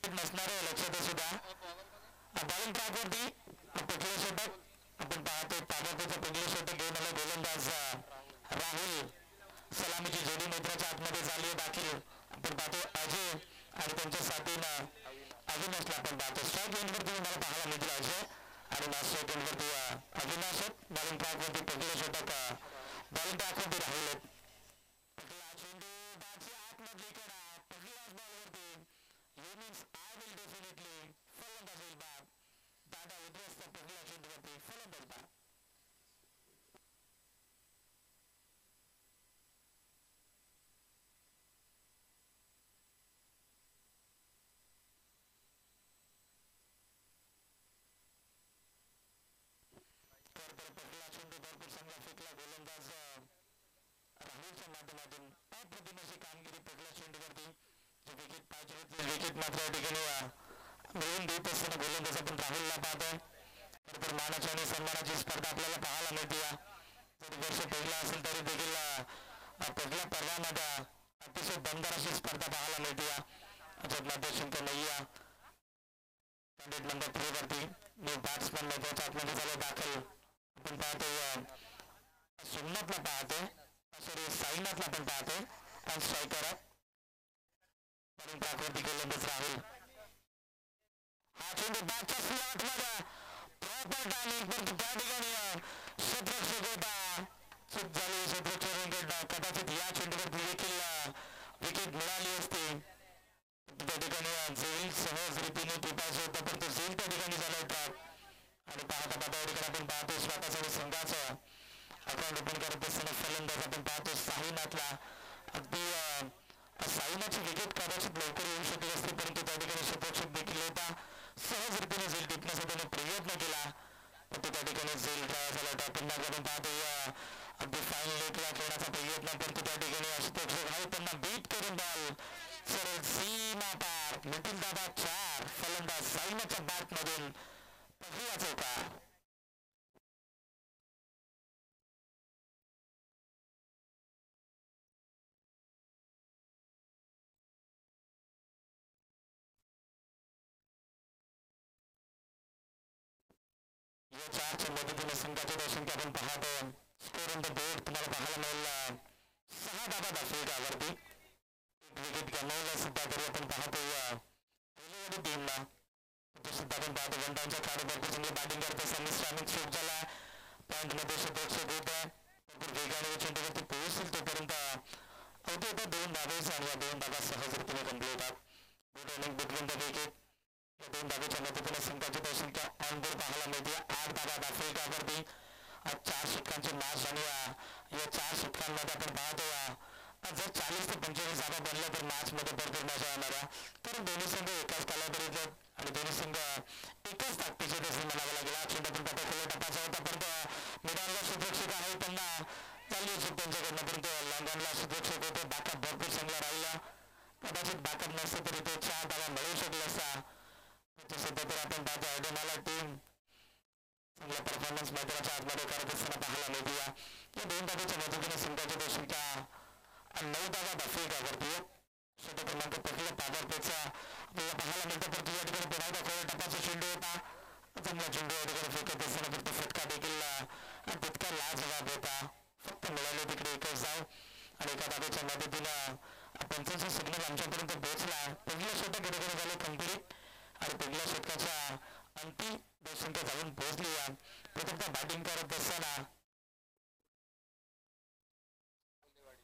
नसणारे लक्षात सुद्धा बॉलिंग ट्रॅकवरती पिकले षटक आपण पाहतो. ताबडतोब पिकले षटक घेऊन आला गोलंदाज राहुल. सलामीची जोडी मैत्राच्या आतमध्ये झाली आहे दाखल. आपण पाहतो अजय आणि त्यांच्या साथीनं अविनाशला आपण पाहतो. स्ट्राईक एंडवरती मला पाहायला मिळतील अजय आणि नॉन स्ट्राईक एंडवरती अविनाश. बॉलिंग ट्रॅकवरती पिकले षटक बॉलिंग ट्रॅकवरती राहुल आहेत. चेंडू बाची आतमधली कडा पहिल्याच बॉलवरती. You means I will definitely फलंदाज होईल बाद. दादा उद्ध्वस्त पहिल्या चेंडूवरती फलंदाज बाद. पहिला चेंडू भरपूर चांगला फेकला गोलंदाज राहुलच्या माध्यमातून. अप्रतिम अशी कामगिरी पहिल्या चेंडूवरती. जे विकेट पाहिजे होती विकेट मात्र या ठिकाणी मिळवून देत असताना गोलंदाज आपण राहुलला पाहतोय. तर मानाची आणि सन्मानाची स्पर्धा आपल्याला पाहायला मिळते. जरी वर्ष पहिला असेल तरी देखील पहिल्या पर्वामध्ये अतिशय दमदार अशी स्पर्धा पाहायला मिळते. जगन्नाथ शंकर नय्या कॅन्डिडेट नंबर 3 वरती न्यू बॅट्समॅन मैदानाच्या आतमध्ये झाले दाखल. आपण पाहतो सोमनाथला पाहतोय सॉरी साईनाथला आपण पाहतोय आणि स्ट्रायकर बॉलिंग ट्रॅकवरती गोलंदाज राहुल. हा चेंडू बॅटच्या स्लॉट मध्ये प्रॉपर टायमिंग पण त्या ठिकाणी क्षेत्ररक्षक होता. चूक झाली क्षेत्ररक्षकांकडनं. कदाचित या चेंडूवरती देखील विकेट मिळाली असती. त्या ठिकाणी झेल सहज रीतीने टिपायचं होतं पण तो झेल त्या ठिकाणी झाला ट्रॅक. आणि पाहता पाहता या ठिकाणी आपण पाहतो स्वतःचं आणि संघाचं अकाउंट ओपन करत असताना फलंदाज आपण पाहतो साईनाथला. अगदी साईनाथची विकेट कदाचित लवकर येऊ शकली असते परंतु त्या ठिकाणी क्षेत्ररक्षक देखील होता. सहज रीतीने झेल टिपण्याचा त्याने प्रयत्न केला पण तो त्या ठिकाणी झेल ड्राय झाला. पुन्हा आपण पाहतो अगदी फाईन लेगला खेळण्याचा प्रयत्न परंतु त्या ठिकाणी क्षेत्ररक्षक आहे त्यांना बीट करून बॉल सरळ सीमा पार. नितीन दादा 4 फलंदाज साईनाथच्या बॅटमधून पहिला चौका. या 4च्या मदतीने संघाचे दर्शन आपण पाहतो. स्कोर ऑन द बोर्ड तुम्हाला पाहायला मिळेल 6 धावा धाफेकावरती. एक विकेट गमावला सुद्धा तरी आपण पाहतो पहिल्या टीमला सुद्धा आपण पाहतो वनडाऊनच्या काळात भरपूर चांगली बॅटिंग करत असताना स्टॅमिक स्ट्रोक झाला. पॉईंटमध्ये क्षेत्ररक्षक होतं भरपूर वेगाने चेंडूवरती पोहोचतील तोपर्यंत होते होता 2 धावेच आणि या 2 धावा सहज रीतीने गंभीर होतात. Good running between the wicket. या 2 धावेच्या मदतीने संघाची संख्या ऑन बोर्ड पाहायला मिळते. 8 धावा धाफेकावरती. 4 षटकांचे मॅच आणि या 4 षटकांमध्ये आपण पाहतो जर 40 ते 45 धावा बनल्या तर मॅचमध्ये भरपूर मजा येणार आहे. कारण दोन्ही संघ एकाच कालावधीत आणि दोन्ही संघ एकाच ताकदीचे देखील म्हणावं लागेल. हा चेंडू पण खोला टपाचा होता परंतु मिडॉनला क्षेत्ररक्षक आहे त्यांना चालली होती त्यांच्याकडनं परंतु लॉंगॉनला क्षेत्ररक्षक होते. बॅकअप भरपूर चांगला राहिला. कदाचित बॅकअप नसतं तरी तो 4 धावा मिळू शकला असता. सध्या तर आपण पाहतो आयडेमाला टीम चांगला परफॉर्मन्स मैदानाच्या आतमध्ये करत असताना पाहायला मिळते. या 2 धावेच्या मदतीने संघाच्या संख्या 9 धावा धाफेकावरती. षटक क्रमांक पहिल्या पादार्पेचा आपल्याला पाहायला मिळतं परंतु या ठिकाणी पुन्हा एकदा खोला टपाचा चेंडू होता. चांगला चेंडू या ठिकाणी फेकत असताना फक्त फटका देखील तितका लाजवाब होता. फक्त मिळाले तिकडे एकच धाव आणि एका धावेच्या मदतीनं पंचांचा सिग्नल आमच्यापर्यंत पोहोचला. पहिलं षटक या ठिकाणी झालं कंप्लीट आणि पहिल्या षटकाच्या अंतिम धावसंख्या जाऊन पोहोचली. प्रथमतः बॅटिंग करत असताना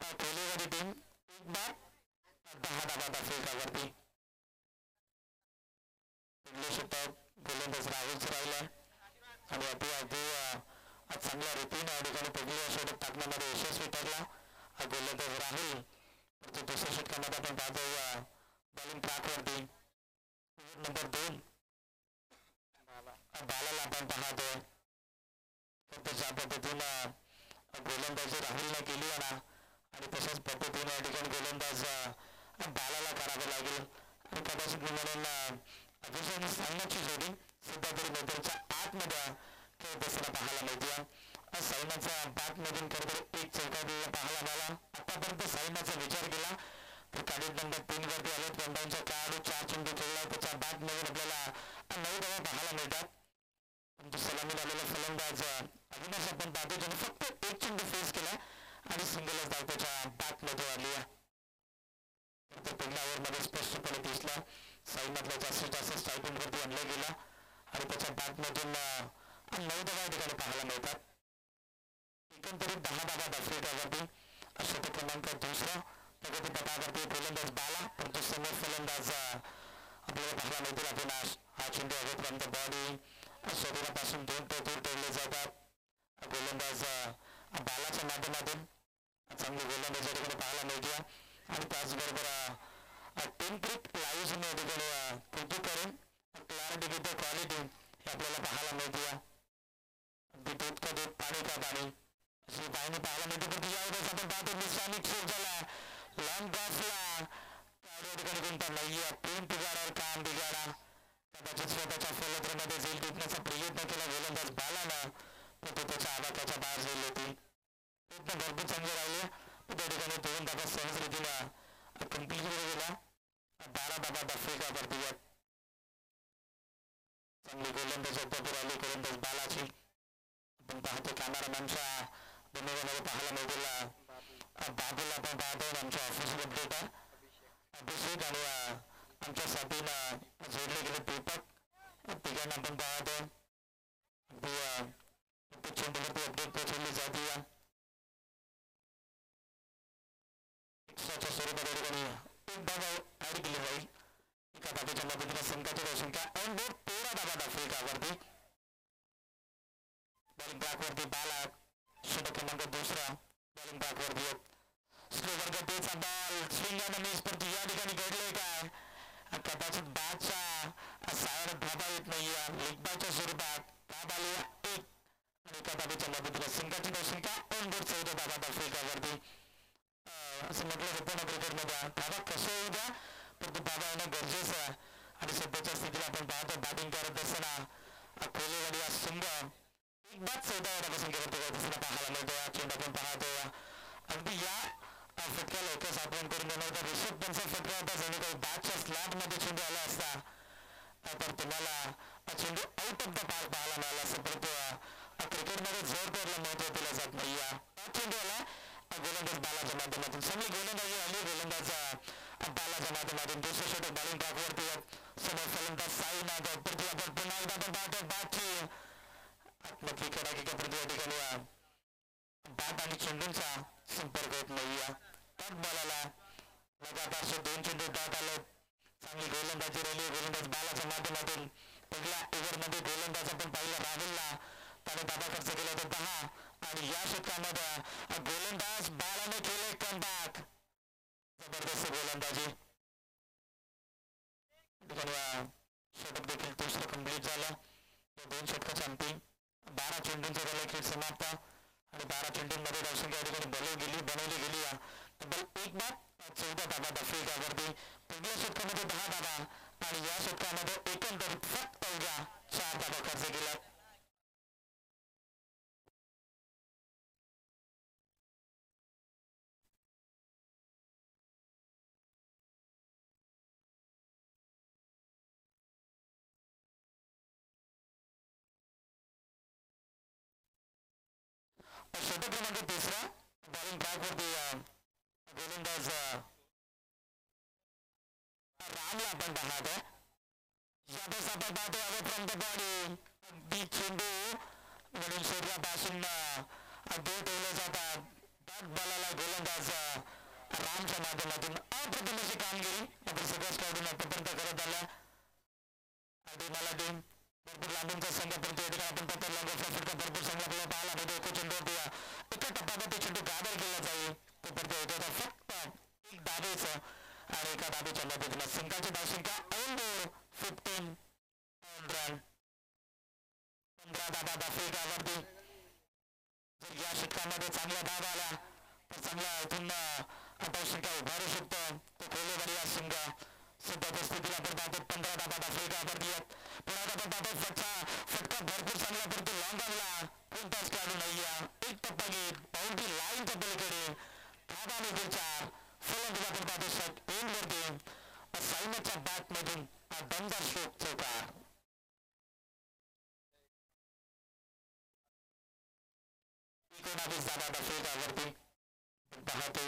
कोहलीवाडी टीम एक बाद 10 धावा धाफेकावरती. पहिलं षटक गोलंदाज राहुलचं राहिलं आणि अगदी चांगल्या रीतीने या ठिकाणी पहिल्या षटक टाकण्यामध्ये यशस्वी ठरला गोलंदाज राहुल. दुसऱ्या षटकामध्ये आपण पाहतो बॉलिंग ट्रॅकवरती नंबर 2 बालाला आपण पाहतोय. त्याच्या पद्धतीनं गोलंदाजी राहुलने केली आणि तशाच पद्धतीने या ठिकाणी गोलंदाज बालाला करावं लागेल आणि कदाचित म्हणून अभिषेक आणि साईनाथची जोडी सध्या तरी मैदानाच्या आतमध्ये खेळत असताना पाहायला मिळते. साईनाथच्या बॅटमधून खरं तर एक चौका पाहायला मिळाला. आतापर्यंत साईनाथचा विचार केला तर काढीत नंबर 3 वरती आलेत वनडाऊनचा खेळाडू 4 चेंडू खेळला त्याच्या बॅट मधून आपल्याला 9 धावा पाहायला मिळतात. परंतु सलामीला आलेला फलंदाज अविनाश आपण पाहतो ज्याने फक्त 1 चेंडू फेस केला आणि सिंगलच धाव त्याच्या बॅट मध्ये आली आहे. तर पहिल्या ओव्हरमध्ये स्पष्टपणे दिसला साईमधला जास्तीत जास्त स्ट्रायकिंग वरती आणला गेला आणि त्याच्या बॅट मधून 9 धावा ठिकाणी पाहायला मिळतात. एकंदरीत 10 धावा आफ्रिकावरती. षटक क्रमांक दुसरा प्रगती पथावरती गोलंदाज बाला परंतु समोर फलंदाज आपल्याला पाहायला मिळतील अविनाश. हा चेंडू हवेपर्यंत बॉडी शरीरापासून 2 फूट दूर ठेवले जातात. गोलंदाज बालाच्या माध्यमातून चांगली गोलंदाज या ठिकाणी पाहायला मिळते आणि त्याचबरोबर टेम्परेट लाईव्ह या ठिकाणी कृती करून क्लॅरिटी विथ द क्वालिटी हे आपल्याला पाहायला मिळते. अगदी दूध का दूध पाणी का पाणी अशी पाहिणी पाहायला मिळते. पण यावेळेस आपण पाहतो निशानिक शोध झाला लॉंग गॉफला या ठिकाणी कोणता नाहीये. प्रेम बिघाडावर काम बिघाडा कदाचित स्वतःच्या फलंदाजीमध्ये झेल टिपण्याचा प्रयत्न केला गोलंदाज बालानं पण तो त्याच्या आवाक्याच्या बाहेर झेल होती. प्रयत्न भरपूर चांगले राहिले पण त्या ठिकाणी 2 धाबा सहज रीतीनं कम्प्लीट गेला. 12 धाबा आफ्रिकावरती आहेत. चांगली गोलंदाज अद्याप आली गोलंदाज बालाची. आपण पाहतो कॅमेरामॅनच्या भूमिकेमध्ये पाहायला मिळतील बाबूला आपण पाहतो आमच्या ऑफिशियल अपडेट आहे अभिषेक आणि आमच्या साथीनं जोडले गेले दीपक तिघांना आपण पाहतो अगदी चेंडूवरती अपडेट पोहोचवली जाते. एक्स्ट्राच्या स्वरूपात या ठिकाणी 1 धाव ऍड केली जाईल. एका धावेच्या मदतीने संघाची संख्या ऑन बोर्ड 13 धावा आफ्रिकावरती. बॉलिंग ट्रॅकवरती बाला षटक क्रमांक दुसरा बॉलिंग ट्रॅकवरती स्लो वर्गतेचा बॉल स्विंग आणि मिस परंतु या ठिकाणी घडले काय कदाचित बॅटच्या सायड धाबा येत नाहीये. लेग बॅटच्या स्वरूपात धाब आली 1 आणि एका धावेच्या मदतीने संघाची संख्या ऑन बोर्ड 14 धावा आफ्रिकावरती. असं म्हटलं जातं ना क्रिकेटमध्ये धाबा कसं होऊ द्या परंतु धाबा येणं गरजेचं आहे आणि सध्याच्या स्थितीला आपण पाहतो बॅटिंग करत असताना कोहलीवाडी हा संघ एक बाद 14 ओव्हरापासून करत असताना पाहायला मिळतो. चेंडू आपण पाहतो अगदी या फटक्या लवकर आठवण करून देणार तर ऋषभ पंतचा फटका होता जणू काही बॅटच्या स्लॅट मध्ये चेंडू आला असता तर तुम्हाला चेंडू आउट ऑफ द पार्क पाहायला मिळाला असं. परंतु क्रिकेटमध्ये जोर तोडला महत्व दिलं जात नाही. चेंडू आला गोलंदाज बालाच्या माध्यमातून चांगली गोलंदाजी आली गोलंदाज बालाच्या माध्यमातून. दुसरं षटक बॉलिंग ट्रॅकवरती समोर फलंदाज साईनाथ परंतु आपण पुन्हा एकदा आपण पाहतो बॅटची आत्महत्या परंतु या ठिकाणी बॅट आणि चेंडूंचा संपर्क होत नाहीये. टॉप बॉलाला लगातार 2 चेंडू बॅट आले. चांगली गोलंदाजी राहिली गोलंदाज बालाच्या माध्यमातून. पहिल्या ओव्हरमध्ये गोलंदाज आपण पाहिला राहुलला त्याने धाबा खर्च केला होता 10 आणि या षटकामध्ये गोलंदाज बालाने केले कमबॅक. जबरदस्त गोलंदाजी षटक देखील दुसरं कंप्लीट झालं. 2 षटकाच्या अंतिम 12 चेंडूंचा झाला खेळ समाप्त आणि 12 चेंडूंमध्ये धावसंख्या या ठिकाणी बनवली गेली तब्बल 1 बाद 14 धाबा आफ्रिकावरती. पहिल्या षटकामध्ये 10 धाबा आणि या षटकामध्ये एकंदरीत फक्त अवघ्या 4 धाबा खर्च केल्या. षटक क्रमांक तिसरा बॉलिंग ट्रॅकवरती गोलंदाज रामला आपण पाहतो. यावेळेस आपण पाहतो हवे फ्रॉम द बॉडी अगदी चेंडू म्हणून शरीरापासून दूर ठेवले जातात. बॅट बॉलाला गोलंदाज रामच्या माध्यमातून अप्रतिम अशी कामगिरी आपण सगळ्याच खेळाडूंना आतापर्यंत करत आल्या. मला टीम भरपूर लांबूनचा संघ परंतु या ठिकाणी आपण पाहतो लॉंग फटका भरपूर चांगला आपल्याला पाहायला मिळतो. एका चेंडूवरती एका टप्प्यामध्ये चेंडू गादर केला जाईल तो परत होता फक्त 1 धावेच आणि एका धावेच्या मदतीने संघाची धावसंख्या ऑन बोर्ड 15 रन 15 धाबा आफ्रिकावरती. जर या षटकामध्ये चांगल्या धाव आल्या तर चांगल्या इथून धावसंख्या उभारू शकतो. तो कोहलीवाडी हा संघ सध्याच्या स्थितीला आपण पाहतो 15 धाबा आफ्रिकावरती आहेत. पुन्हा आपण पाहतो फटका भरपूर चांगला परंतु लॉंग ऑनला कोणताच खेळाडू नाहीये. 1 टप्पा घेत बाउंड्री लाईनच्या पलीकडे धाबा मिळतील 4 फलंदाज आपण पाहतो दमदार स्ट्रोक चौकार. एकोणावीस धावा फलकावरती पाहतो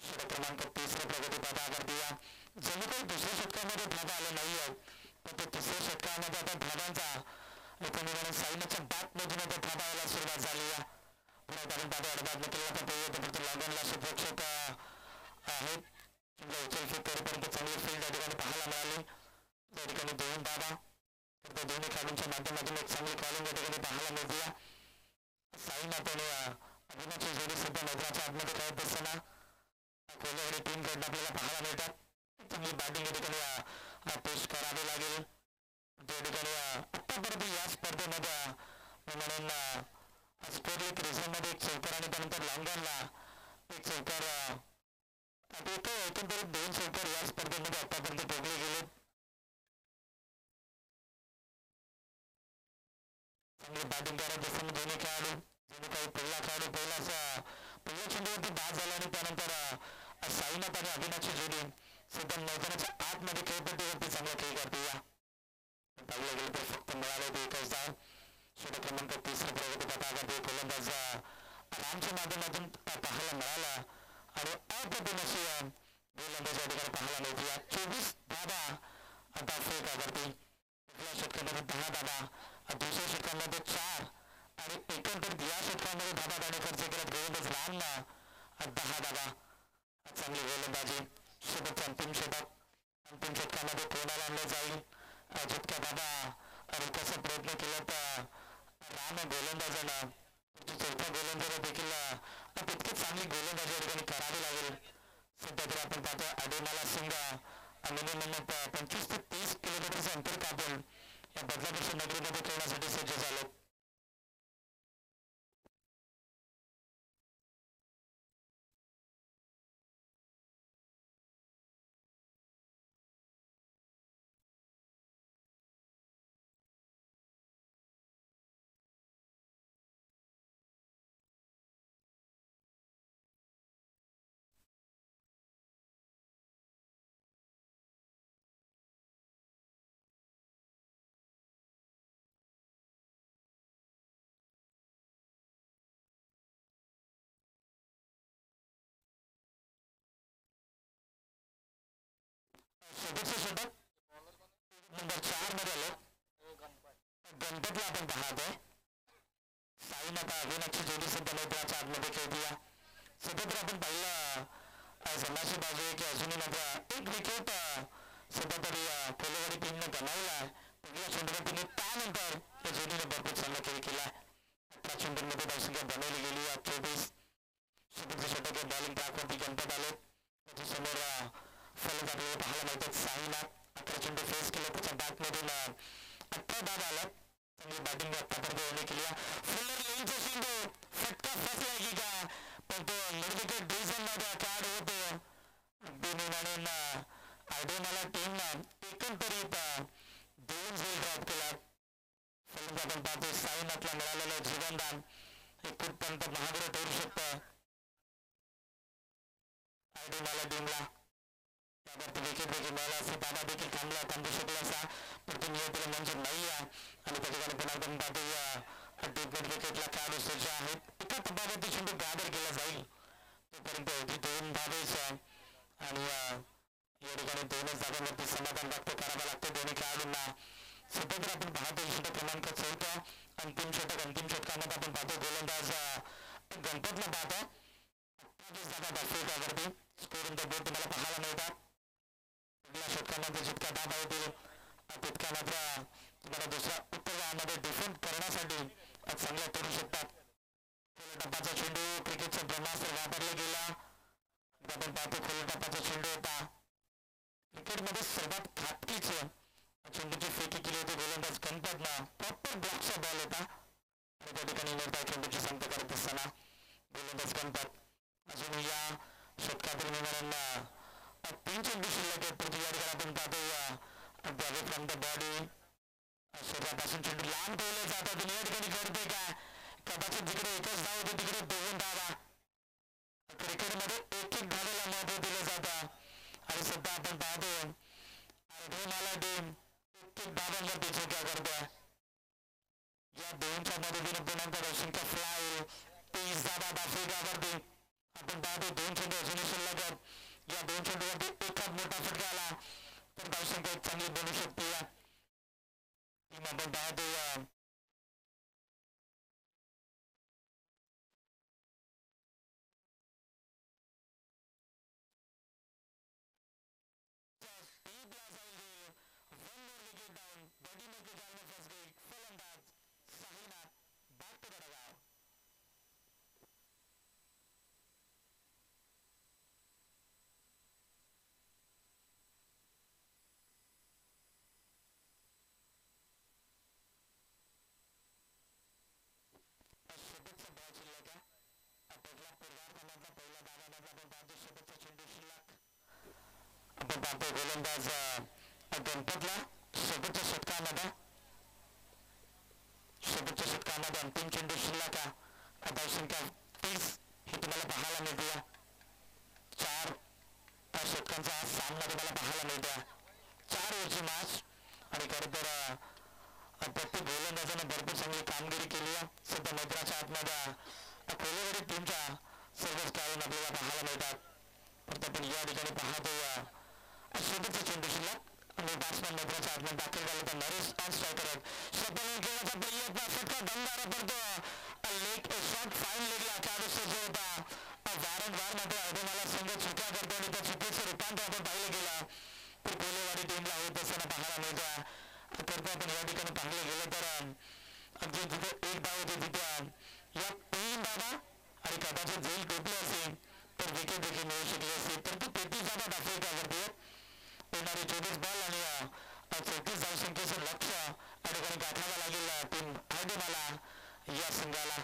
षटक क्रमांक 30 प्रगती पथावरती. जणू काही दुसऱ्या षटकामध्ये धावा आल्या नाही आहेत, पण ते तिसऱ्या षटकामध्ये आता धावांचा एकूण साईनाच्या बॅटमधून आता धावा यायला सुरुवात झाली आहे. पुन्हा आपण पाहतो अडबाद केला तर लागणला क्षेत्ररक्षक आहेत. उचलफेक करेपर्यंत चांगली फील्ड या ठिकाणी पाहायला मिळाली. त्या ठिकाणी 2 धावा तर त्या दोन्ही खेळाडूंच्या माध्यमातून एक चांगली कॉलिंग या ठिकाणी पाहायला मिळते. साईना पण अभिनाची जोडी सध्या मैदानाच्या आतमध्ये खेळत असताना कोल्हापुरी टीमकडनं आपल्याला पाहायला मिळतात. चांगली बॅटिंग या ठिकाणी पेश करावी लागेल. त्या ठिकाणी आत्तापर्यंत या स्पर्धेमध्ये म्हणून स्कोरलेक रिझनमध्ये एक चौकार आणि त्यानंतर लॉंगॉनला एक चौकार, एकंदरीत 2 चौकार या स्पर्धेमध्ये आतापर्यंत ठोकले गेले. चांगली बॅटिंग करत असताना दोन्ही खेळाडू जणू काही पहिला चेंडूवरती बाद झाला आणि त्यानंतर साईनाथ आणि अभिनाची जोडी सध्या मैदानाच्या आतमध्ये खेळपट्टीवरती चांगला खेळ करते. या पाहिलं गेलं तर फक्त मिळाले ते 1च धाव. षटक क्रमांक 30 प्रगती पथावरती गोलंदाज रामच्या माध्यमातून पाहायला मिळाला आणि अप्रतिम अशी गोलंदाज या ठिकाणी पाहायला मिळते. 24 धावा आता फलकावरती. पहिल्या षटकामध्ये 10 धावा, दुसऱ्या षटकामध्ये 4 आणि एकंदरीत या षटकामध्ये धावा दाणे खर्च केला गोलंदाज रामना 10 धावा. चांगली गोलंदाजी. शेवटचं अंतिम षटकामध्ये कोणाला आणलं जाईल, जितक्या धावा रोखायचा प्रयत्न केला तर राम गोलंदाजानं चौथ्या गोलंदाजा देखील तितकी चांगली गोलंदाजी या ठिकाणी करावी लागेल. सध्या तरी आपण पाहतो अडेमाला सिंग मिनिमम 25 ते 30 किलोमीटरचं अंतर कापून या बदलापूरच्या नगरीमध्ये खेळण्यासाठी सज्ज झाले. शेवटचं षटक नंबर 4 मध्ये आलो. गणपतला आपण पाहतोय. साईनाथ अभिनाथची जोडी सध्या मैदानाच्या आतमध्ये खेळतीया. सध्या तर आपण पाहिलं जमाची बाजू आहे की अजूनही मात्र एक विकेट सध्या तरी कोल्हापुरी टीमने गमावला. पहिल्या चेंडूवरती त्यानंतर त्या जोडीने भरपूर चांगला खेळ केला. 18 चेंडूंमध्ये धावसंख्या बनवली गेली. 24 शेवटचं षटक बॉलिंग ट्रॅकवरती गणपत आले. त्याच्या समोर फलक आपल्याला पाहायला मिळतात. साईनाथ 11 चेंडू फेस केले. त्याच्या बॅटमधून 18 धावा आला. चांगली बॅटिंग आतापर्यंत याने केली. फुल्लर लेनचा चेंडू फटका फसला की का, पण तो मिडविकेट डिव्हिजनमध्ये कार्ड होतो. म्हणून अडेमाला टीमनं एकंदरीत 2 झेल ड्रॉप केला. फलक आपण पाहतो साईनाथला मिळालेलं जीवनदान हे कुठपर्यंत महागडं ठरू शकतं अडेमाला टीमला. त्यावरती विकेट देखील मिळाला असता, दाबा देखील थांबू शकला असा, पण तो नियंत्रण मंजूर नाही आहे. आणि त्या ठिकाणी पुन्हा आपण पाहतो ट्रीटमेंट विकेटला खेळाडू सज्ज आहेत. एका टप्प्यावरती चेंडू गादर केला जाईल तोपर्यंत होती 2 धावेच आणि या ठिकाणी 2च धाब्यांवरती समाधान व्यक्त करावं लागतं दोन्ही खेळाडूंना. सध्या तर आपण पाहतो षटक क्रमांक 4 अंतिम षटकामध्ये आपण पाहतो गोलंदाज गणपतला पाहतो. 28 धाबा फलकावरती. स्कोर इन द बोर्ड तुम्हाला पाहायला मिळतात. पहिल्या षटकामध्ये जितक्या धाबा होतील तितक्या मात्र तुम्हाला दुसऱ्या उत्तरामध्ये डिफेंड करण्यासाठी चांगल्या ठरू शकतात. टप्पाचा चेंडू क्रिकेटचं ब्रह्मास्त्र वापरलं गेला. आपण पाहतो टप्पाचा चेंडू होता. क्रिकेटमध्ये सर्वात घातकीच चेंडूची फेकी केली होती गोलंदाज गणपतनं. प्रॉपर ब्लॉकचा बॉल होता आणि त्या ठिकाणी निर्धार चेंडूची संख्या करत असताना गोलंदाज गणपत अजून या षटकातील मिळणाऱ्यांना 3 चेंडू शिल्लक आहेत. परंतु या ठिकाणी आपण पाहतो फ्रॉम द बॉडी शरीरापासून चेंडू लांब ठेवले जातात आणि या ठिकाणी घडते काय, कदाचित जिकडे एकच धाव होते तिकडे 2 धावा. क्रिकेटमध्ये एक धावेला महत्व दिलं जातं आणि सध्या आपण पाहतो अडेमाला टीम रनला पीछे क्या करता है या दोनच्या मदतीने पुन्हा संख्या फ्लाय 30 धावा आफ्रिकावरती आपण पाहतो 2 चेंडू अजूनही शिल्लक आहेत या 2 चेंडूवरती एखाद मोठा फटका आला तर धावसंख्या एक चांगली बनू शकते या टीम आपण पाहतो या आपण पाहतो गोलंदाज गणपतला शेवटच्या षटकामध्ये अंतिम चेंडू शिल्लक धावसंख्या 30 ही तुम्हाला पाहायला मिळते 4 षटकांचा हा सामना तुम्हाला पाहायला मिळतो 4 ओव्हरची मॅच आणि खरं तर प्रत्येक गोलंदाजाने भरपूर चांगली कामगिरी केली आहे सध्या मैदानाच्या आतमध्ये कोलेवाडी टीमच्या सर्वच खेळाडूंना आपल्याला पाहायला मिळतात फक्त आपण या ठिकाणी पाहतो शेवटचा चेंडू शिल्लक आणि बॅट्समॅन मैदानाच्या आतमध्ये दाखल झाला तर नरेश ऑन स्ट्रायकर आहेत स्वतःहून खेळण्याचा प्रयत्न फटका दमदार पडतो लेग शॉट फाईन लेगला खेळाडू सज्ज होता वारंवार मात्र अर्धमाला संघ चुका करतो आणि त्या चुकीचं रूपांतर आपण पाहिलं गेलं तर कोलेवाडी टीमला होत असताना पाहायला मिळतं करतो आपण या ठिकाणी पाहिलं गेलं तर अगदी जिथे एक धाव होती तिथे या 3 धावा आणि कदाचित जेल टोपली असेल तर विकेट देखील मिळू शकली असेल तर ती 33 धावा आफ्रिकावरती येणारे 24 बॉल आणि 34 धावसंख्येचं लक्ष या ठिकाणी गाठावं लागेल टीम आयडेमाला या संघाला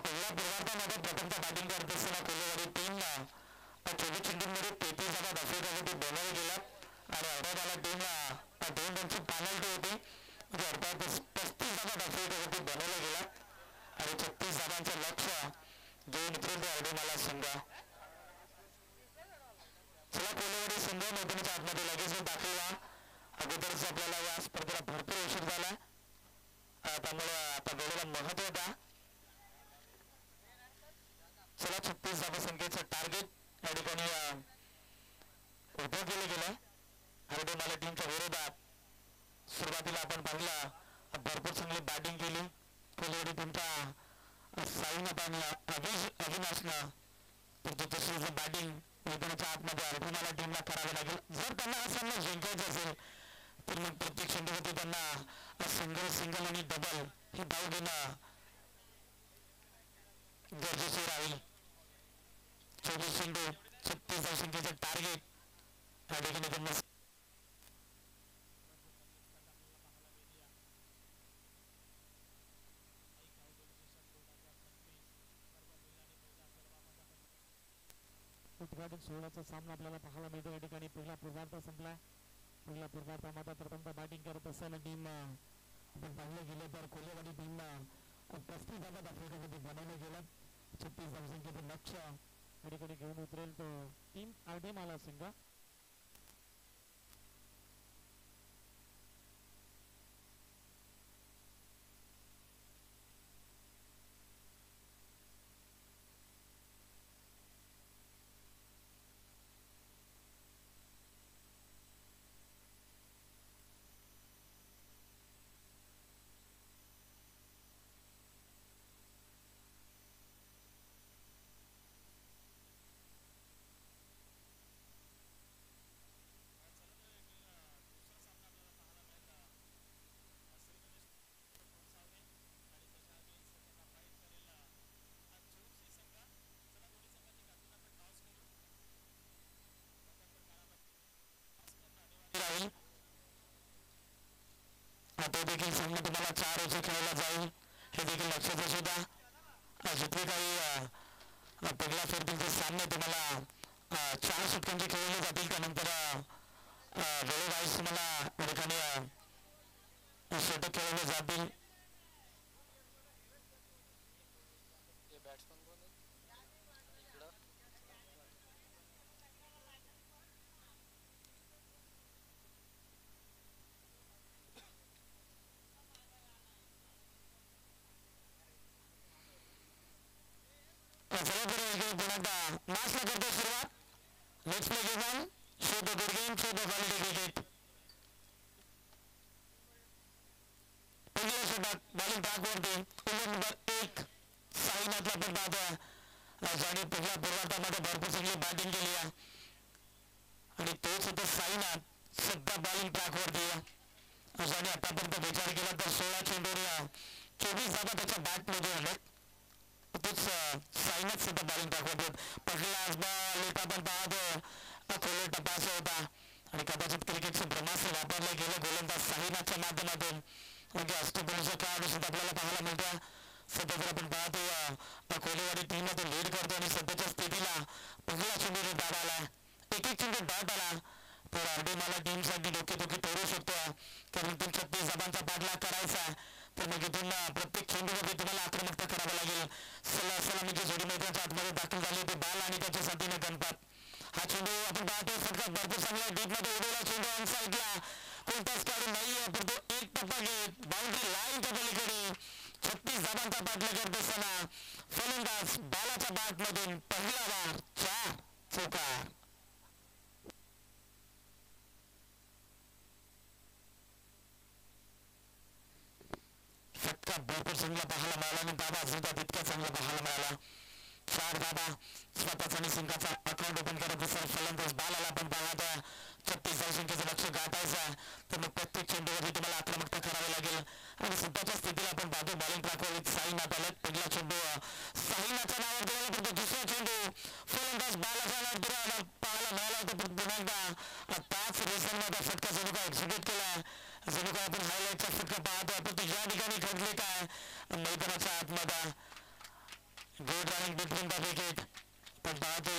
पहिल्या पूर्वार्धामध्ये प्रथमतः बॅटिंग करत असताना कोलेवाडी टीमला 24 चेंडूंमध्ये 33 धावा आफ्रिकावरती बनवले गेल्यात आणि अर्ध्या टीमला 2 रनची पेनल्टी होती म्हणजे अर्थातच 35 धावा आफ्रिकावरती बनवल्या गेल्यात आणि 36 धावांचं लक्ष घेऊन उतरेल अर्धेमाला संघ चला कोलेवाडी संघ मैदानाच्या आतमध्ये लगेच दाखल व्हा अगोदरच आपल्याला या स्पर्धेला भरपूर उशीर झाला त्यामुळे आता वेळेला महत्व द्या चला 36 धावसंख्येचं टार्गेट या ठिकाणी उभं केलं गेलंय अर्धेमाला टीमच्या विरोधात सुरुवातीला आपण पाहिलं भरपूर चांगली बॅटिंग केली कोलेवाडी टीमच्या साईनाथ आणि अविनाशनं तर तशी बॅटिंग मैदानाच्या आतमध्ये अर्धेमाला टीमला करावी लागेल जर त्यांना हा सामना जिंकायचा असेल तर मग प्रत्येक चेंडूवरती त्यांना सिंगल आणि डबल ही धाव घेणं गरजेचे राहील 24 चेंडू 36 धावसंख्येचं टार्गेट या ठिकाणी त्यांना उद्घाटन सोहळ्याचा सामना आपल्याला पाहायला मिळतो या ठिकाणी पहिला पूर्वार्ध संपला पहिल्या पूर्वार्धामध्ये प्रथमतः बॅटिंग करत असताना टीम आपण पाहिलं गेलं तर कोलेवाडी टीमला 35 धावा आफ्रिकामध्ये बनवलं गेलं 36 धावसंख्येचं लक्ष या ठिकाणी घेऊन उतरेल तो टीम अर्धेमाला संघ राहील. तो देखील सामना तुम्हाला 4 ओव्हरचा खेळला जाईल हे देखील लक्षात असू द्या. जितके काही पहिल्या फेरीतील सामने तुम्हाला 4 षटकांचे खेळले जातील. त्यानंतर वेळोवाईज तुम्हाला या ठिकाणी षटक खेळले जातील. मॅचला करतो सुरुवात. Let's play game on. Show the good game, show the quality cricket. पहिल्या षटक बॉलिंग ट्रॅकवरती नंबर 1 साईनाथला आपण पाहतोय ज्याने पहिल्या पूर्वार्धामध्ये भरपूर चांगली बॅटिंग केली आहे आणि तोच होता साईनाथ सध्या बॉलिंग ट्रॅकवरती ज्याने आतापर्यंत विचार केला तर 16 चेंडूने 24 धावा त्याच्या बॅटमध्ये आलेत. तोच साईनाथ सध्या बॉलिंग ट्रॅकवरती. पहिला बॉल आपण पाहतो खोले टपास होता आणि कदाचित क्रिकेटचं ब्रह्मास्त्र वापरलं गेलं गोलंदाज साईनाथच्या माध्यमातून. म्हणजे अष्टपैलूचा खेळाडू सुद्धा आपल्याला पाहायला मिळतो. सध्या जर आपण पाहतो कोहलीवाडी टीमला तो लीड करतो आणि सध्याच्या स्थितीला पहिला चेंडू डाव आला. एक चेंडू डॉट आला तर अर्डेमाला टीमसाठी डोकेदुखी तोडू शकतो. कारण इथून 36 धावांचा पाठलाग करायचा तर मग इथून प्रत्येक चेंडूमध्ये तुम्हाला आक्रमकता करावं लागेल. सलामीची जोडी मैदानाच्या आतमध्ये दाखल झाली होती बाल आणि त्याच्या साथीने गणपत. हा चेंडू आपण पाहतो फटका भरपूर चांगला डीपमध्ये उडवला चेंडू ऑन साईडला. कोणताच खेळाडू नाहीये पण तो एक टप्पा घेत बाउंड्री लाईनच्या पलीकडे 36 धावांचा पाठलाग करत असताना फलंदाज बालाच्या बॅटमधून पहिला वार 4 चौकार. फटका भरपूर चांगला पाहायला मिळाला आणि दाबा सुद्धा तितका चांगला पाहायला मिळाला. 4 धाबा स्वतःचा आणि संघाचा अकाउंट ओपन करत असेल फलंदाज बालाला पण पाहता 36 धावसंख्येचं लक्ष गाठायचं तर मग प्रत्येक चेंडूवरती तुम्हाला आक्रमकता करावी लागेल. आणि सध्याच्या स्थितीला आपण पाहतो बॉलिंग ट्रॅकवर साईनाथ आले. पहिला चेंडू साईनाथच्या नावावर दिला पडतो. दुसरा चेंडू फलंदाज बालाच्या नावावर पाहायला मिळाला होता पण पुन्हा एकदा त्याच रेसनमध्ये फटका जणू काय एक्झिक्यूट केला. जणू काय आपण हायलाईटचा फटका पाहतो पण या ठिकाणी घडले काय मैदानाच्या आतमध्ये good running between the wicket. पण पाहतो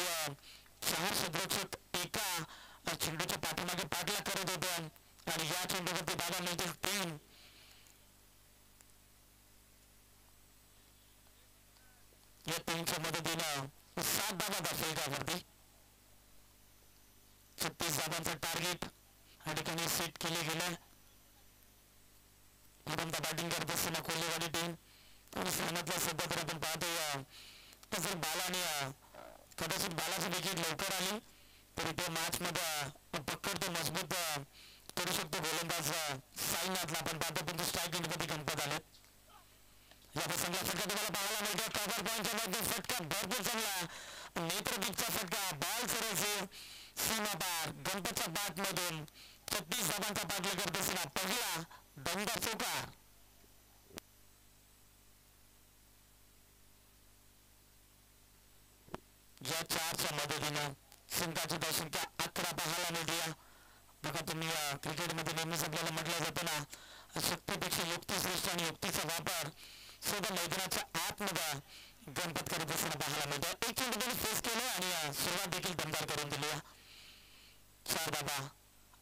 4 सदरक्षक एका चेंडूच्या पाठीमागे पाठलाग करत होते आणि या चेंडूवरती दाबा मिळतील 3. या 3च्या मदतीनं 7 धावा दाखल. 36 धावांचं टार्गेट या ठिकाणी सेट केले गेले. बॅटिंग करत असताना कोल्हेवाडी टीम आणि सामन्यातला सध्या तर आपण पाहतो जर बालाने कदाचित बालाची विकेट लवकर आली तरी ते मॅच मध्ये पकड तो मजबूत करू शकतो गोलंदाज साईनाथला. आपण पाहतो पण स्ट्राईक मध्ये गणपत आले. या प्रसंगाला फटका तुम्हाला पाहायला मिळतो. कव्हर पॉईंटच्या मध्ये फटका भरपूर चांगला नेत्रदीपचा फटका बॉल सरळ सीमा पार गणपतच्या बॅट मधून 36 धावांचा पाठलाग करत असताना पहिला दमदार चौकार. या 4च्या मदतीनं संघाची धावसंख्या 11 पाहायला मिळते. बघा तुम्ही क्रिकेटमध्ये नेहमीच आपल्याला म्हटलं जातं ना शक्तीपेक्षा युक्ती श्रेष्ठ आणि युक्तीचा वापर सुद्धा मैदानाच्या आतमध्ये गणपत करत असताना पाहायला मिळतो. एक चेंडू त्यांनी फेस केलं आणि सुरुवात देखील दमदार करून दिली. 4 धावा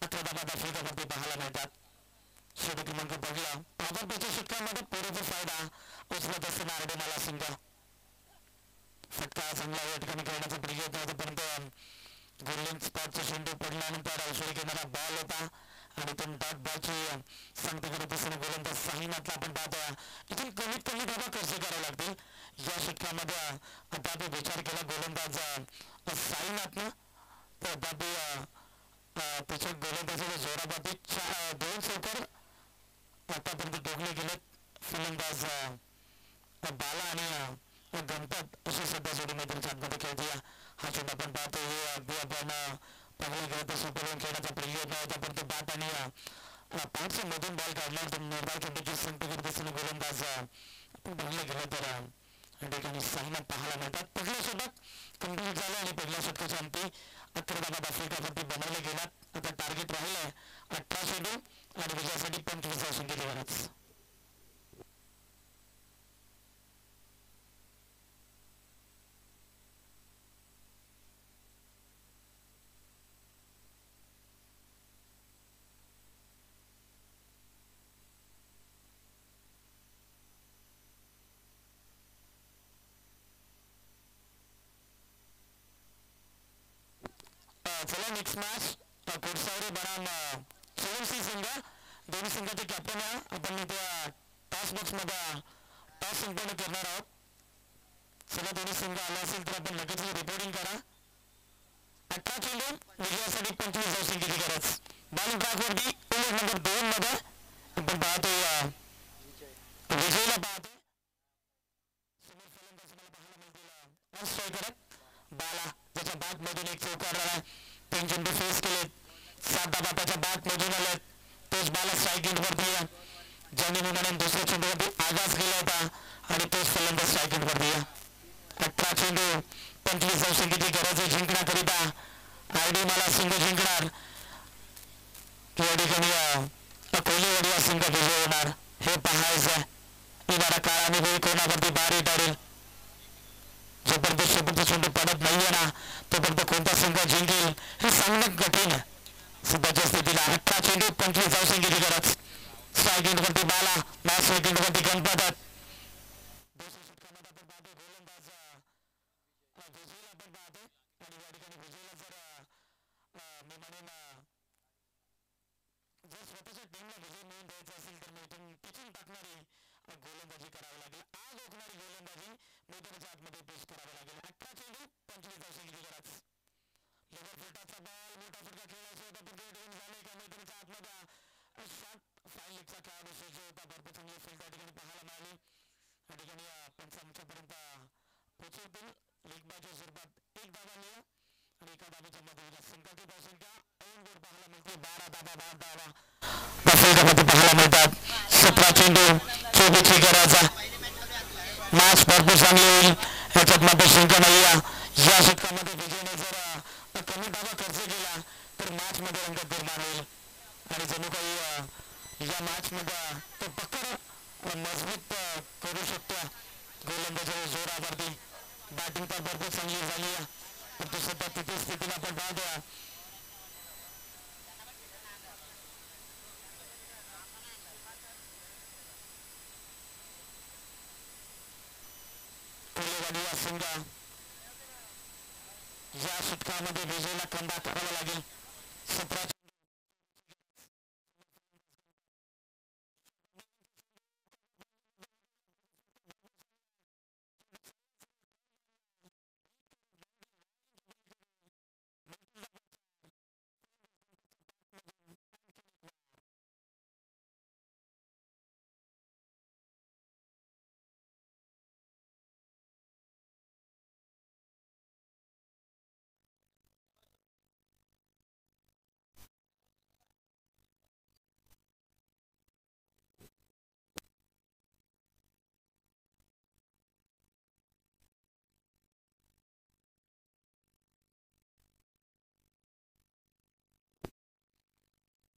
11 धावा दाखल पाहायला मिळतात. षटक क्रमांक पहिला पॉवर पिचच्या षटकामध्ये पुरेचा फायदा उचलत असताना अर्डेमाला संघ. फटका चांगला या ठिकाणी खेळण्याचा प्रयत्न होता परंतु गोल्डन स्पॉटचा चेंडू पडल्यानंतर अवसळी घेणारा बॉल होता आणि तो डॉट बॉलची सांगता करत असताना गोलंदाज साईनाथला आपण पाहतोय इथून कमीत कमी धावा खर्च करावे लागतील. या षटकामध्ये अद्याप विचार केला गोलंदाज साईनाथनं तर अद्याप त्याच्या गोलंदाजाच्या जोराबाबी 2 चौकार आतापर्यंत दोघले गेलेत फलंदाज बाला आणि गणपत अशी सध्या जोडी मैदानाच्या आतमध्ये खेळते. हा चेंडू आपण पाहतो अगदी आपण पहिला खेळत सुपरवन खेळण्याचा प्रयत्न होता परंतु बॅट आणि पाठच्या मधून बॉल काढला तर निर्धार चेंडूची संगती करत असताना गोलंदाज आपण पहिलं गेलं तर या ठिकाणी साईनाथ पाहायला मिळतात. पहिलं षटक कंप्लीट झालं आणि पहिल्या षटकाच्या अंती 11 धावा आफ्रिकावरती बनवले गेल्यात. आता टार्गेट राहिलंय चला नेक्स्ट मॅच कोटसावरे बनाम सोमसी संघ दोन्ही संघाचे कॅप्टन आहे आपण त्या टॉस बॉक्समध्ये टॉस संपन्न करणार आहोत चला दोन्ही संघ आला असेल तर आपण लगेच रिपोर्टिंग करा 18 चेंडू विजयासाठी 25 धावसंख्येची गरज बॉलिंग ट्रॅकवरती ओव्हर नंबर 2 मध्ये आपण पाहतोय विजयला पाहतोय समोर फलंदाज मला पाहायला मिळतील स्ट्रायकर बाला ज्याच्या बॅट मधून एक चौकार आला 3 चेंडू फेस केले 7 धावा त्याच्या बॅट मधून आले तोच बाला स्ट्राईक एंडवरती ज्यांनी मुलाने दुसऱ्या चेंडूवरती आगास केला होता आणि तोच फलंदाज स्ट्राईक एंडवरती 18 चेंडू 25 धावसंख्येची गरज आहे जिंकण्याकरिता आयडी मला संघ जिंकणार या ठिकाणी कोहलीवाडी हा संघ विजय होणार हे पाहायचं येणारा काळ अनुभवी कोणावरती बारी टाळेल जोपर्यंत शेवटचे चेंडू पडत नाहीये ना तोपर्यंत कोणता संघ जिंकेल हे सांगणं कठीण सध्याच्या स्थितीला 18 चेंडू 25 धावसंख्येची गरज स्ट्राईक एंडवरती बाला मॅच स्ट्राईक एंडवरती गणपत दुसऱ्या षटकामध्ये आपण पाहतो गोलंदाज विजयला आपण पाहतो आणि या ठिकाणी विजयला जर मी म्हणेन जर स्वतःच्या टीमला विजय मिळून द्यायचा असेल तर मैदान पिचून टाकणारी गोलंदाजी करावी लागेल आग ओकणारी गोलंदाजी मैदानाच्या आतमध्ये पेश करावी लागेल 18 चेंडू 25 धावसंख्येची गरज लेबर फुटाचा बॉल मोठा फटका खेळायचा होता पण गेट झाले का मैदानाच्या आतमध्ये शॉट फाईन लेगचा खेळाडू सुजय होता भरपूर चांगली फील्ड त्या ठिकाणी पाहायला मिळाली या ठिकाणी पंच आमच्यापर्यंत पोहोचवतील लीग बॅच्या स्वरूपात 1 धावा लिहा आणि एका धावेच्या मध्ये संघाची धावसंख्या ऑन बोर्ड पाहायला मिळते 12 धावा 12 धावा फलकामध्ये पाहायला मिळतात 17 चेंडू 24 ची गरज मॅच भरपूर चांगली होईल याच्यात मात्र शंका नाही या षटकामध्ये विजयने जर कमी धावा खर्च केला तर मॅच मध्ये रंगत निर्माण होईल आणि जणू काही या मॅच मध्ये तो पकड मजबूत करू शकतो गोलंदाजाच्या जोरावरती बॅटिंग तर भरपूर चांगली झाली परंतु सध्या तिथे स्थितीला आपण पाहतो संघ या षटकामध्ये विजयला कमबॅक करावा लागेल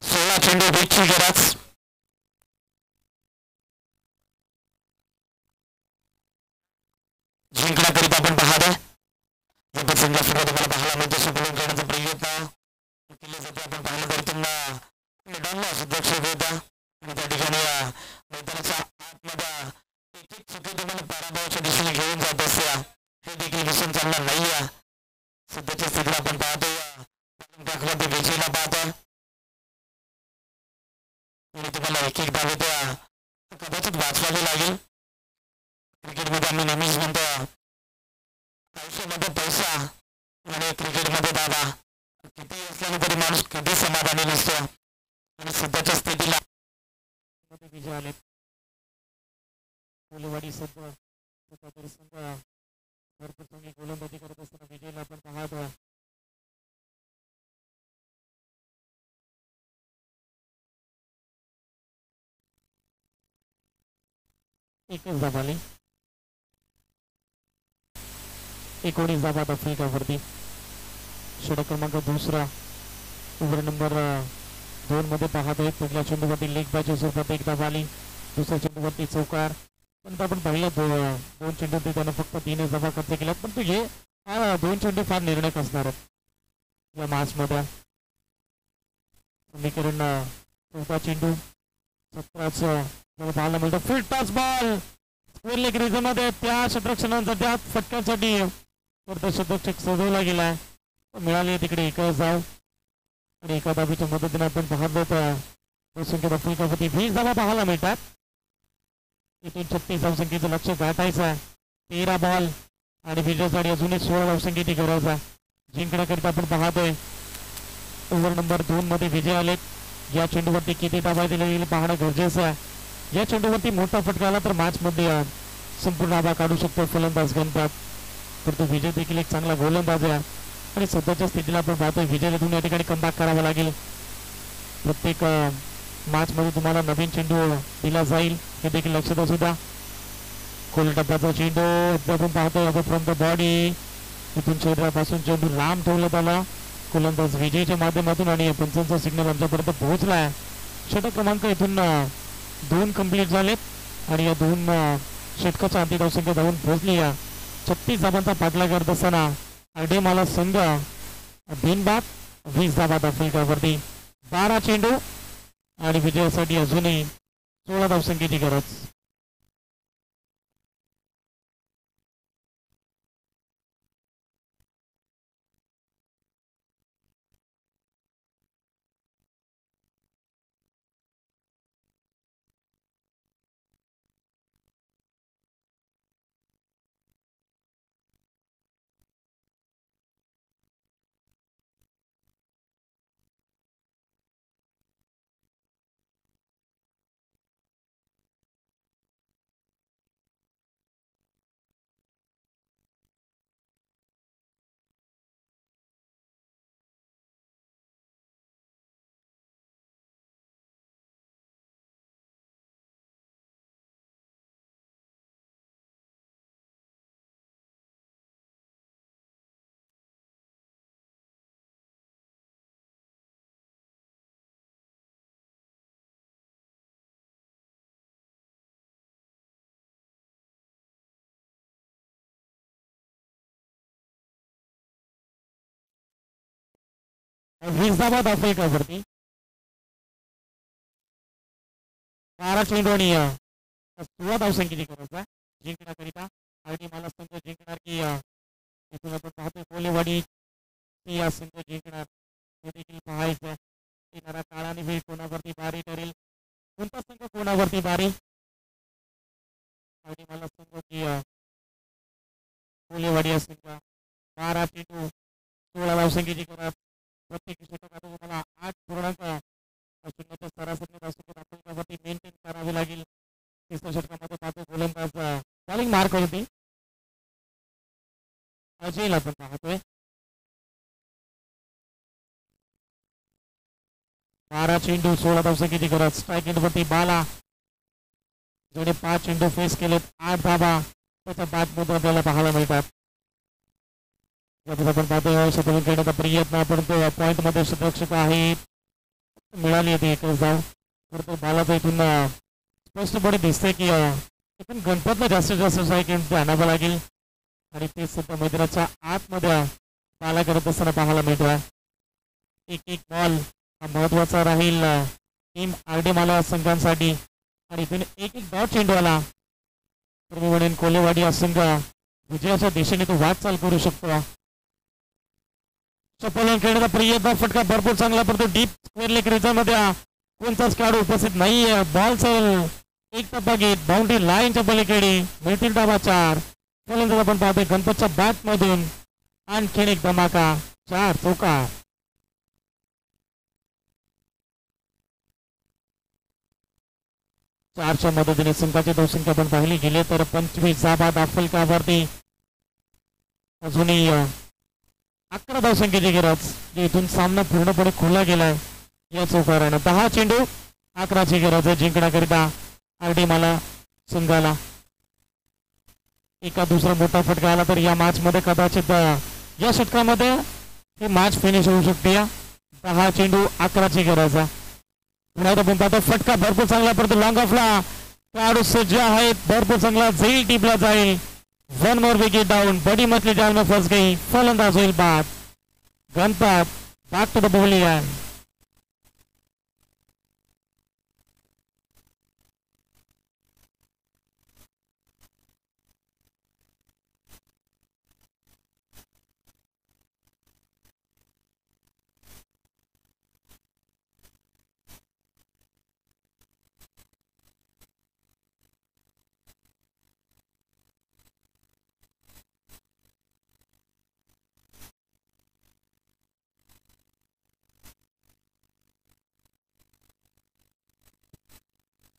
17 चेंडू 20 ची गरज जिंकण्याकरिता आपण पाहतोय या संघा सुरुवात मला पाहायला मिळतो सुपलून करण्याचा प्रयत्न केले जाते आपण पाहिलं तर त्यांना मैदानला सुरक्षित होता आणि त्या ठिकाणी मैदानाच्या आतमध्ये एक एक चुकी तुम्हाला पराभवाच्या दिशेने घेऊन जात असते हे देखील दिसून चालणार नाही सध्याच्या स्थितीला आपण पाहतोय विजयला पाहतोय आणि तुम्हाला एक एक धावे त्या कदाचित वाचवावी लागेल क्रिकेटमध्ये आम्ही नेहमीच म्हणतो आयुष्यामध्ये पैसा आणि क्रिकेटमध्ये धावा किती असल्याने तरी माणूस कधी समाधानी नसतो आणि सध्याच्या स्थितीला विजय आले कोहलीवाडी सध्या भरपूर चांगली गोलंदाजी करत असताना विजयला आपण पाहतो एकच धावा आली 19 धावा फलकावरती षटक क्रमांक दुसरा ओव्हर नंबर 2 मध्ये पाहतोय पहिल्या चेंडूवरती लेग बायच्या स्वरूपात 1 धावा आली दुसऱ्या चेंडूवरती चौकार पण आपण पाहिलं 2 चेंडूवरती त्यानं फक्त 3 धावा खर्च केला पण तुझे 2 चेंडू फार निर्णायक असणार आहेत या मॅच मध्ये समीकरण 14 चेंडू 17 पाहायला मिळतं फुल touch ball square leg reason मध्ये त्या षटरक्षणांचा त्या फटक्यांसाठी शतक सजवला गेलाय मिळाली तिकडे एक धाव आणि एका धावीच्या मदतीने आपण पाहतो तर धावसंख्या धावपैकी 20 धावा पाहायला मिळतात. इथून 36 धावसंख्येचं लक्ष गाठायचं. 13 बॉल आणि विजयासाठी अजूनही 16 धावसंख्येची गरज आहे. जिंकण्याकरिता आपण पाहतोय ओव्हर नंबर 2 मध्ये विजय आलेत. या चेंडूवरती किती धावा दिल्या गेली पाहणं गरजेचं आहे. या चेंडूवरती मोठा फटका आला तर मॅच मध्ये संपूर्ण धावा काढू शकतो फलंदाज गणपत. तर तो विजय देखील एक चांगला गोलंदाज आहे आणि सध्याच्या स्थितीला आपण पाहतोय विजय इथून या ठिकाणी कमबॅक करावा लागेल. प्रत्येक मॅच मध्ये तुम्हाला नवीन चेंडू दिला जाईल हे देखील लक्षात असू द्या. खोल टप्प्याचा चेंडू आपण पाहतोय फ्रॉम द बॉडी. इथून शरीरापासून चेंडू लांब ठेवण्यात आला गोलंदाज विजयच्या माध्यमातून आणि पंचांचा सिग्नल आमच्यापर्यंत पोहोचलाय. षटक क्रमांक इथून 2 कंप्लीट झालेत आणि या 2 षटकाच्या अंतिम धावसंख्या धावून पोहोचली. 36 धावांचा पाठलाग करत असताना आरडीमाला संघ बिनबाद 20 धावा धावफलकावरती. 12 चेंडू आणि विजयासाठी अजूनही 16 धावसंख्येची गरज. विसाबाद आफ्रिकावरती 12 चेंडू आणि 16 धावसंख्येची गरज आहे जिंकण्याकरिता. आणि मला संघ जिंकणार की इथून आपण पाहतोय कोलेवाडी या संघ जिंकणार हे देखील पाहायचं. येणारा काळाने वेळ कोणावरती बारी ठरेल, कोणता संघ कोणावरती बारी. आणि मला संघ की कोलेवाडी या संघ 12 चेंडू 16 धावसंख्येची गरज. प्रत्येक षटकात तुम्हाला 8.0 सरासरी धावसंख्येवरती मेंटेन करावी लागेल. तिसऱ्या षटकामध्ये पाहतो गोलंदाज बॉलिंग मार्क होती अजयला आपण पाहतोय. 12 चेंडू 16 धावसंख्येची गरज. स्ट्राईक एंडवरती बाला जेणे 5 चेंडू फेस केलेत 8 धावा त्याच्या बाद मध्ये आपल्याला पाहायला मिळतात. आपण पाहतोय शतक खेळण्याचा प्रयत्न परंतु पॉइंट मध्ये शतरक्षक आहेत मिळाली होती एकच धाव. परंतु बालाचा इथून स्पष्टपणे दिसतंय की इथून गणपतला जास्तीत जास्त स्ट्राईक एंड आणावं लागेल आणि ते सध्या मैदानाच्या आतमध्ये बाला करत असताना पाहायला मिळतोय. एक बॉल हा महत्वाचा राहील टीम आरडीमाला संघांसाठी आणि इथून एक डॉट चेंडू आला तर मी म्हणेन कोलेवाडी हा संघ विजयाच्या दिशेने तो वाटचाल करू शकतो. चपलून खेळण्याचा प्रयत्न फटका भरपूर चांगला परंतु डीप स्क्वेअर लेग रिझनमध्ये कोणताच खेळाडू उपस्थित नाहीये. बॉल चल एक टप्पा घेत बाउंड्री लाईनच्या पलीकडे मिळतील धावा 4. फलंदाज आपण पाहतोय गणपतच्या बॅट मधून आणखीन एक धमाका 4 चौकार. चारच्या मदतीने संघाची धावसंख्या आपण पाहिली गेली तर 25 धावा दाफलकावरती अजूनही 11 धावसंख्येची गरज. इथून सामना पूर्णपणे खुला गेलाय या चौकारानं. 10 चेंडू 11ची गरज आहे जिंकण्याकरिता आरडीमाला संघाला. एका दुसरा मोठा फटका आला तर या मॅच मध्ये कदाचित या षटकामध्ये ही मॅच फिनिश होऊ शकते. 10 चेंडू 11ची गरज आहे. पुन्हा आपण पाहतो फटका भरपूर चांगला पडतो लॉंग ऑफला. खेळाडू सज्ज आहेत भरपूर चांगला जाईल टीपला जाईल. 1 मोर विकेट डाऊन. बडी मछली जाल में फंस गई. फलंदाज होईल बाद. Ganpat back to the bowling.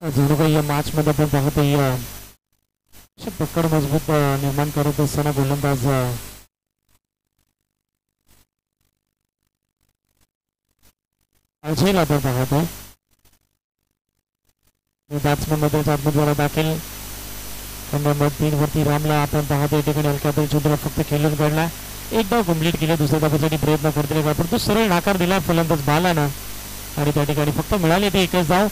जणू काही या मॅच मध्ये आपण पाहतोय अशी पकड मजबूत निर्माण करत असताना गोलंदाज अजयला आपण पाहतोय. बॅट्समन मध्ये आतमध्ये दाखल नंबर 3 वरती रामला आपण पाहतोय. ठिकाणी हलक्या चुंडीला फक्त खेळून काढला. एक डाव कंप्लीट केले. दुसऱ्या डावासाठी प्रयत्न करतोय पण तो सरळ नाकार दिला फलंदाज बालानं आणि त्या ठिकाणी फक्त मिळाले ते एकच धाव.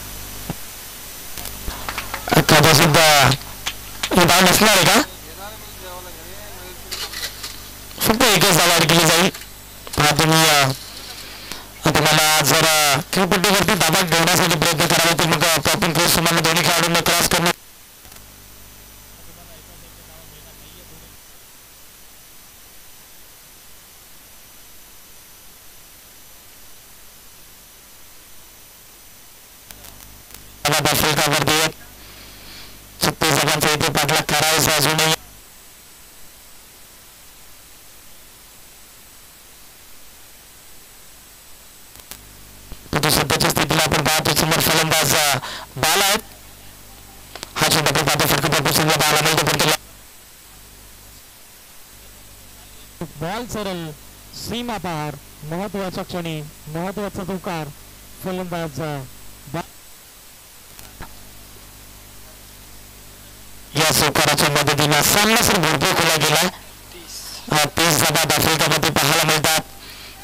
धाव नसणार आहे का? फक्त एकच धाव ऍड केली जाईल. तुम्ही तुम्हाला जर खेळपट्टीवरती दाबा ठेवण्यासाठी प्रयत्न करावा तर मग आपण कोर्स तुम्हाला दोन्ही खेळाडूंना क्रॉस करणं फलकावरती 36 धावांचा इथे पाठलाग करायचा अजूनही. सध्याच्या स्थितीला आपण पाहतो समोर फलंदाज बाला आहेत. हा चेंडू आपण पाहतो फटका बाला मिळतो पण बॉल सरळ सीमा पार. महत्वाच्या क्षणी महत्वाचा तुकार फलंदाज या चौकाराच्या मदतीने सामना सर भरपूर खोला गेला. 30 धावा आफ्रिकामध्ये पाहायला मिळतात.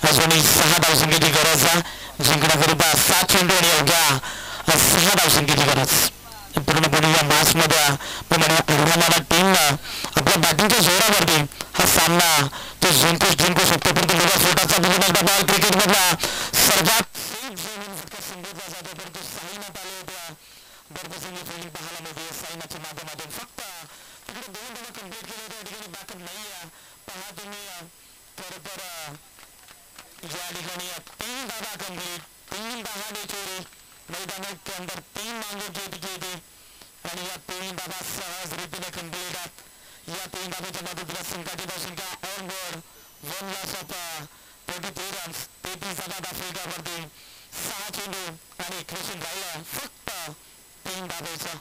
अजूनही 6 धावसंख्येची गरज जिंकण्याकरिता 7 चेंडू आणि अवघ्या 6 धावसंख्येची गरज. पूर्णपणे या मॅच मध्ये हरवणारा टीम आपल्या बॅटिंगच्या जोरावरती हा सामना तो जिंकू शकतो. परंतु फोटाचा बॉल क्रिकेट मधला सर्वात संबोधला जातो परंतु साईनाथ आले होत्या बर्दसिंग फिल्डिंग पाहायला मिळते. साईनाथच्या माध्यमातून फक्त तिकडे 2 धावा कंप्लीट केले. त्या ठिकाणी बॅकअप नाही पहा तुम्ही. खरं तर या ठिकाणी 3 धावा कंप्लीट 3 धावा चोरी मैदानात अंदर 3 मांगों की थी आणि या 3 धावा सहज रीतीने कंप्लीट. या 3 धावाच्या मदतीला संघाची धावसंख्या on board 1 loss of 43 runs. 33 धावा आफ्रिकावरती 6 चेंडू आणि क्रिशन राहिला फक्त 3 धावांचा.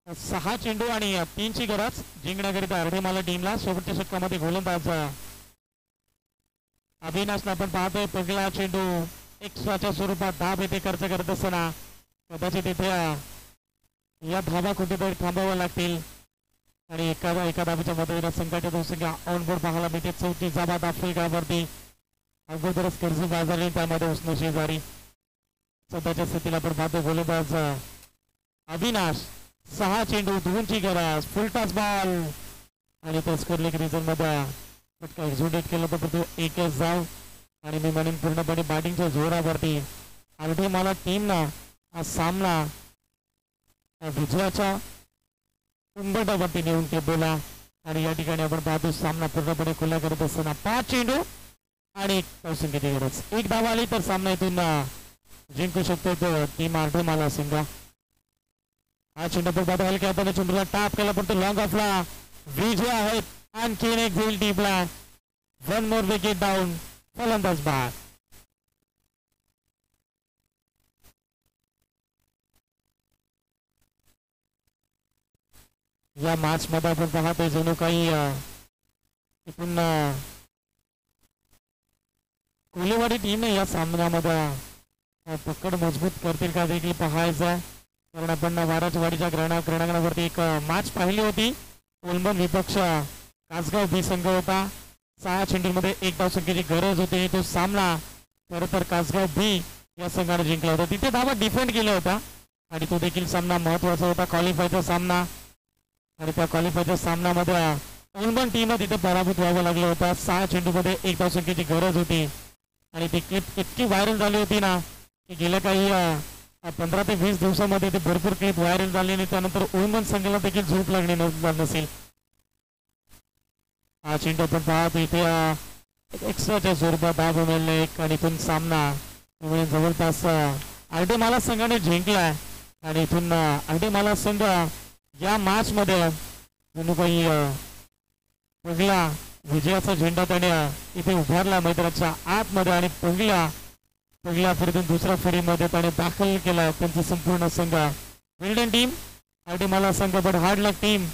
सहा चेंडू आणि 3ची गरज जिंकण्याकरिता अर्धेमाला टीमला. शेवटच्या षटकामध्ये गोलंदाज अविनाशला आपण पाहतोय. पहिला चेंडू एक्स्ट्राच्या स्वरूपात धाब येथे खर्च करत असताना कदाचित इथे या धाबा कुठेतरी थांबाव्या लागतील आणि एका धाबीच्या मदतीने संघाच्या धावसंख्या ऑन बोर्ड पाहायला मिळते. 34 धावा आफ्रिकावरती अगोदरच कर्ज बाजारली त्यामध्ये उसने शेजारी. सध्याच्या स्थितीला आपण पाहतो गोलंदाज अविनाश 6 चेंडू 2ची गरज फुलटॉस बॉल आणि तो स्कोर लेग रिझन मध्ये फटका एक्झिक्यूट केला तर तो एकच धाव. आणि मी म्हणेन पूर्णपणे बॅटिंगच्या जोरावरती अर्धेमाला टीमनं हा सामना विजयाच्या उंबरठ्यावरती नेऊन ठेवला. आणि या ठिकाणी आपण पाहतो सामना पूर्णपणे खुला करत असताना 5 चेंडू आणि 1 धावसंख्येची गरज. 1 धाव आली तर सामना इथून जिंकू शकतो तो टीम अर्धेमाला संघ. हा चेंडू पण हलक्या हाताने चेंडूला टाप केला पण तो लॉंग ऑफला विजय आहेत. आणखीन एक झेल टीमला. 1 मोर विकेट डाऊन फलंदाज बाद. या मॅच मध्ये आपण पाहतोय जणू काही पुन्हा कोलेवाडी टीम या सामन्यामध्ये पकड मजबूत करतील का देखील पाहायचं, कारण आपण वाराचवाडीच्या क्रीडांगणावरती एक मॅच पाहिली होती. ओलमन विपक्ष कासगाव बी संघ होता. 6 चेंडूमध्ये 1 धावसंख्येची गरज होती. तो सामना खरं तर कासगाव बी या संघाने जिंकला होता. तिथे धावा डिफेंड केला होता आणि तो देखील सामना महत्वाचा होता, क्वालिफायचा सामना. आणि त्या क्वालिफायच्या सामन्यामध्ये ओलमन टीमला तिथे पराभूत व्हावं लागलं होतं. 6 चेंडूमध्ये 1 धावसंख्येची गरज होती आणि ती क्लिप इतकी व्हायरल झाली होती ना की गेल्या काही 15 ते 20 दिवसामध्ये ते भरपूर क्लिप व्हायरल झाली आणि त्यानंतर ओलमन संघाला देखील झोप लागली नसेल. हा चेंडू आपण पाहतो इथे एक्स्ट्राच्या स्वरूपात धाव मिळणे एक आणि इथून सामना जवळपास आर्डेमाला संघाने जिंकलाय. आणि इथून आर्डेमाला संघ या मॅच मध्ये जणू काही पहिला विजयाचा झेंडा त्याने इथे उभारला मैदानाच्या आतमध्ये आणि पहिल्या फेरीतून दुसऱ्या फेरीमध्ये त्याने दाखल केला त्यांची संपूर्ण संघ. विल्डन टीम आर्डेमाला संघ, बट हार्ड लक टीम